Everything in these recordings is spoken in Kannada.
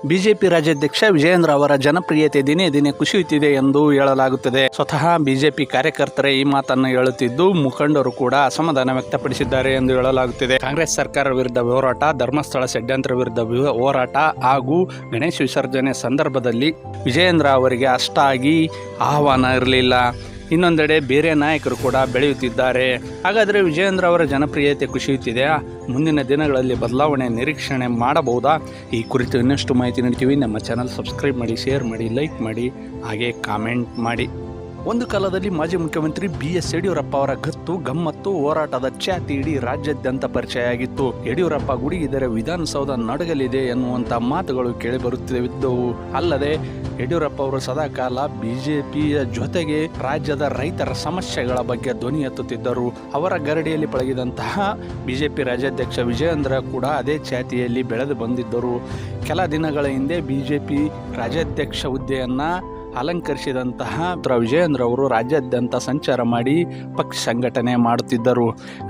ಬಿಜೆಪಿ ರಾಜ್ಯಾಧ್ಯಕ್ಷ ವಿಜಯೇಂದ್ರ ಅವರ ಜನಪ್ರಿಯತೆ ದಿನೇ ದಿನೇ ಕುಸಿಯುತ್ತಿದೆ ಎಂದು ಹೇಳಲಾಗುತ್ತದೆ. ಸ್ವತಃ ಬಿಜೆಪಿ ಕಾರ್ಯಕರ್ತರೇ ಈ ಮಾತನ್ನು ಹೇಳುತ್ತಿದ್ದು, ಮುಖಂಡರು ಕೂಡ ಅಸಮಾಧಾನ ವ್ಯಕ್ತಪಡಿಸಿದ್ದಾರೆ ಎಂದು ಹೇಳಲಾಗುತ್ತಿದೆ. ಕಾಂಗ್ರೆಸ್ ಸರ್ಕಾರ ವಿರುದ್ಧ ಹೋರಾಟ, ಧರ್ಮಸ್ಥಳ ಷಡ್ಯಂತ್ರ ವಿರುದ್ಧ ಹೋರಾಟ ಹಾಗೂ ಗಣೇಶ ವಿಸರ್ಜನೆ ಸಂದರ್ಭದಲ್ಲಿ ವಿಜಯೇಂದ್ರ ಅವರಿಗೆ ಅಷ್ಟಾಗಿ ಆಹ್ವಾನ ಇರಲಿಲ್ಲ. ಇನ್ನೊಂದೆಡೆ ಬೇರೆ ನಾಯಕರು ಕೂಡ ಬೆಳೆಯುತ್ತಿದ್ದಾರೆ. ಹಾಗಾದರೆ ವಿಜಯೇಂದ್ರ ಅವರ ಜನಪ್ರಿಯತೆ ಕುಸಿಯುತ್ತಿದೆಯಾ? ಮುಂದಿನ ದಿನಗಳಲ್ಲಿ ಬದಲಾವಣೆ ನಿರೀಕ್ಷಣೆ ಮಾಡಬಹುದಾ? ಈ ಕುರಿತು ಇನ್ನಷ್ಟು ಮಾಹಿತಿ ನೀಡ್ತೀವಿ. ನಮ್ಮ ಚಾನಲ್ ಸಬ್ಸ್ಕ್ರೈಬ್ ಮಾಡಿ, ಶೇರ್ ಮಾಡಿ, ಲೈಕ್ ಮಾಡಿ, ಹಾಗೆ ಕಾಮೆಂಟ್ ಮಾಡಿ. ಒಂದು ಕಾಲದಲ್ಲಿ ಮಾಜಿ ಮುಖ್ಯಮಂತ್ರಿ BS ಯಡಿಯೂರಪ್ಪ ಅವರ ಗತ್ತು ಗಮ್ಮತ್ತು ಹೋರಾಟದ ಖ್ಯಾತಿ ಇಡೀ ರಾಜ್ಯಾದ್ಯಂತ ಪರಿಚಯ ಆಗಿತ್ತು. ಯಡಿಯೂರಪ್ಪ ಗುಡುಗಿದರೆ ವಿಧಾನಸೌಧ ನಡಗಲಿದೆ ಎನ್ನುವಂಥ ಮಾತುಗಳು ಕೇಳಿಬರುತ್ತಿದ್ದವು. ಅಲ್ಲದೆ ಯಡಿಯೂರಪ್ಪ ಅವರು ಸದಾಕಾಲ ಬಿಜೆಪಿಯ ಜೊತೆಗೆ ರಾಜ್ಯದ ರೈತರ ಸಮಸ್ಯೆಗಳ ಬಗ್ಗೆ ಧ್ವನಿ ಎತ್ತುತ್ತಿದ್ದರು. ಅವರ ಗರಡಿಯಲ್ಲಿ ಪಳಗಿದಂತಹ ಬಿಜೆಪಿ ರಾಜ್ಯಾಧ್ಯಕ್ಷ ವಿಜಯೇಂದ್ರ ಕೂಡ ಅದೇ ಖ್ಯಾತಿಯಲ್ಲಿ ಬೆಳೆದು ಬಂದಿದ್ದರು. ಕೆಲ ದಿನಗಳ ಹಿಂದೆ ಬಿಜೆಪಿ ರಾಜ್ಯಾಧ್ಯಕ್ಷ ಹುದ್ದೆಯನ್ನು ಅಲಂಕರಿಸಿದಂತಹ ವಿಜಯೇಂದ್ರ ಅವರು ರಾಜ್ಯಾದ್ಯಂತ ಸಂಚಾರ ಮಾಡಿ ಪಕ್ಷ ಸಂಘಟನೆ ಮಾಡುತ್ತಿದ್ದರು.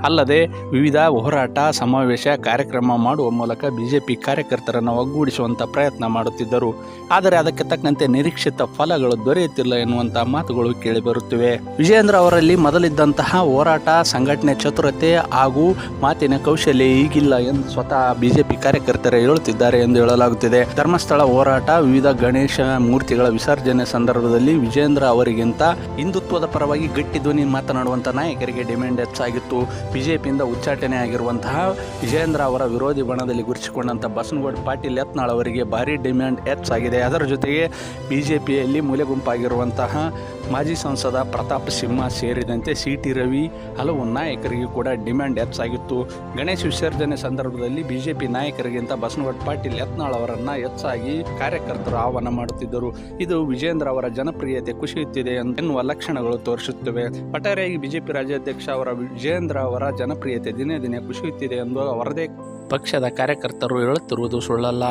ಅಲ್ಲದೆ ವಿವಿಧ ಹೋರಾಟ, ಸಮಾವೇಶ, ಕಾರ್ಯಕ್ರಮ ಮಾಡುವ ಮೂಲಕ ಬಿಜೆಪಿ ಕಾರ್ಯಕರ್ತರನ್ನು ಒಗ್ಗೂಡಿಸುವಂಥ ಪ್ರಯತ್ನ ಮಾಡುತ್ತಿದ್ದರು. ಆದರೆ ಅದಕ್ಕೆ ತಕ್ಕಂತೆ ನಿರೀಕ್ಷಿತ ಫಲಗಳು ದೊರೆಯುತ್ತಿಲ್ಲ ಎನ್ನುವಂಥ ಮಾತುಗಳು ಕೇಳಿಬರುತ್ತಿವೆ. ವಿಜಯೇಂದ್ರ ಅವರಲ್ಲಿ ಮೊದಲಿದ್ದಂತಹ ಹೋರಾಟ, ಸಂಘಟನೆ ಚತುರತೆ ಹಾಗೂ ಮಾತಿನ ಕೌಶಲ್ಯ ಈಗಿಲ್ಲ ಎಂದು ಸ್ವತಃ ಬಿಜೆಪಿ ಕಾರ್ಯಕರ್ತರೇ ಹೇಳುತ್ತಿದ್ದಾರೆ ಎಂದು ಹೇಳಲಾಗುತ್ತಿದೆ. ಧರ್ಮಸ್ಥಳ ಹೋರಾಟ, ವಿವಿಧ ಗಣೇಶ ಮೂರ್ತಿಗಳ ವಿಸರ್ಜನೆ ಸಂದರ್ಭದಲ್ಲಿ ವಿಜಯೇಂದ್ರ ಅವರಿಗಿಂತ ಹಿಂದುತ್ವದ ಪರವಾಗಿ ಗಟ್ಟಿ ಧ್ವನಿ ಮಾತನಾಡುವಂಥ ನಾಯಕರಿಗೆ ಡಿಮ್ಯಾಂಡ್ ಹೆಚ್ಚಾಗಿತ್ತು. ಬಿಜೆಪಿಯಿಂದ ಉಚ್ಚಾಟನೆ ಆಗಿರುವಂತಹ ವಿಜಯೇಂದ್ರ ಅವರ ವಿರೋಧಿ ಬಣದಲ್ಲಿ ಗುರುತಿಸಿಕೊಂಡಂಥ ಬಸನಗೌಡ ಪಾಟೀಲ್ ಯತ್ನಾಳ್ ಅವರಿಗೆ ಭಾರಿ ಡಿಮ್ಯಾಂಡ್ ಹೆಚ್ಚಾಗಿದೆ. ಅದರ ಜೊತೆಗೆ ಬಿಜೆಪಿಯಲ್ಲಿ ಮೂಲೆ ಗುಂಪಾಗಿರುವಂತಹ ಮಾಜಿ ಸಂಸದ ಪ್ರತಾಪ್ ಸಿಂಹ ಸೇರಿದಂತೆ CT ರವಿ ಹಲವು ನಾಯಕರಿಗೆ ಕೂಡ ಡಿಮ್ಯಾಂಡ್ ಹೆಚ್ಚಾಗಿತ್ತು. ಗಣೇಶ ವಿಸರ್ಜನೆ ಸಂದರ್ಭದಲ್ಲಿ ಬಿಜೆಪಿ ನಾಯಕರಿಗಿಂತ ಬಸನಗೌಡ ಪಾಟೀಲ್ ಯತ್ನಾಳ್ ಅವರನ್ನು ಹೆಚ್ಚಾಗಿ ಕಾರ್ಯಕರ್ತರು ಆಹ್ವಾನ ಮಾಡುತ್ತಿದ್ದರು. ಇದು ವಿಜಯೇಂದ್ರ ಅವರ ಜನಪ್ರಿಯತೆ ಕುಸಿಯುತ್ತಿದೆ ಎನ್ನುವ ಲಕ್ಷಣಗಳು ತೋರಿಸುತ್ತವೆ. ಒಟ್ಟಾರೆಯಾಗಿ ಬಿಜೆಪಿ ರಾಜ್ಯಾಧ್ಯಕ್ಷ ವಿಜಯೇಂದ್ರ ಅವರ ಜನಪ್ರಿಯತೆ ದಿನೇ ದಿನೇ ಕುಸಿಯುತ್ತಿದೆ ಎಂದು ಅವರದೇ ಪಕ್ಷದ ಕಾರ್ಯಕರ್ತರು ಹೇಳುತ್ತಿರುವುದು ಸುಳ್ಳಲ್ಲ.